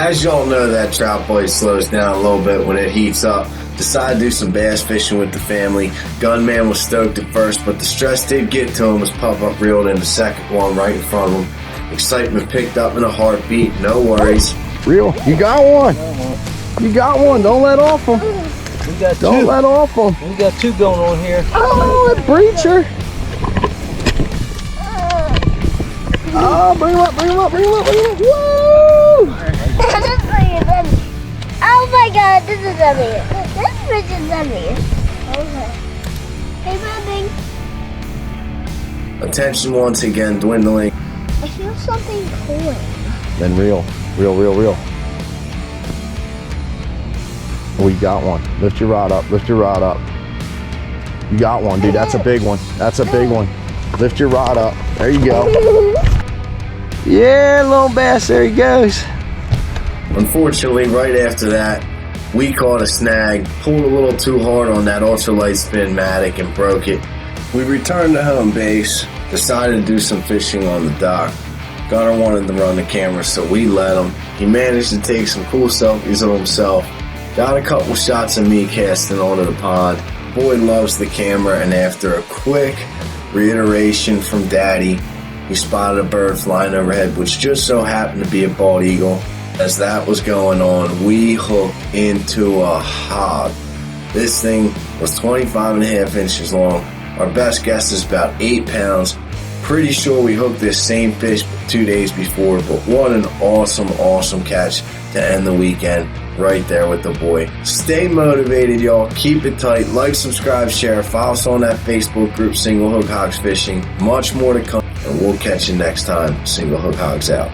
As y'all know, that trout bite slows down a little bit when it heats up. Decided to do some bass fishing with the family. Gunman was stoked at first, but the stress did get to him as Pop-Up reeled in the second one right in front of him. Excitement picked up in a heartbeat. No worries. Reel, you got one. You got one. Don't let off him. We got Don't two. let off him. We got two going on here. Oh, that breacher. Oh, bring him up, bring him up, bring him up, bring him up. Woo! Oh my god, this is heavy. This fish is heavy. Okay. Hey, Bobby. Attention once again dwindling. I feel something pulling. Then reel. We got one. Lift your rod up, lift your rod up. You got one, dude. That's a big one. That's a big one. Lift your rod up. There you go. Yeah, little bass, there he goes. Unfortunately, right after that, we caught a snag, pulled a little too hard on that ultralight spin matic and broke it. We returned to home base, decided to do some fishing on the dock. Gunner wanted to run the camera, so we let him. He managed to take some cool selfies of himself. Got a couple shots of me casting onto the pond. Boy loves the camera, and after a quick reiteration from Daddy, we spotted a bird flying overhead, which just so happened to be a bald eagle. As that was going on, we hooked into a hog. This thing was 25.5 inches long. Our best guess is about 8 pounds. Pretty sure we hooked this same fish 2 days before, but what an awesome catch to end the weekend right there with the boy. Stay motivated, y'all. Keep it tight. Like, subscribe, share. Follow us on that Facebook group, Single Hook Hogs Fishing. Much more to come, and we'll catch you next time. Single Hook Hogs out.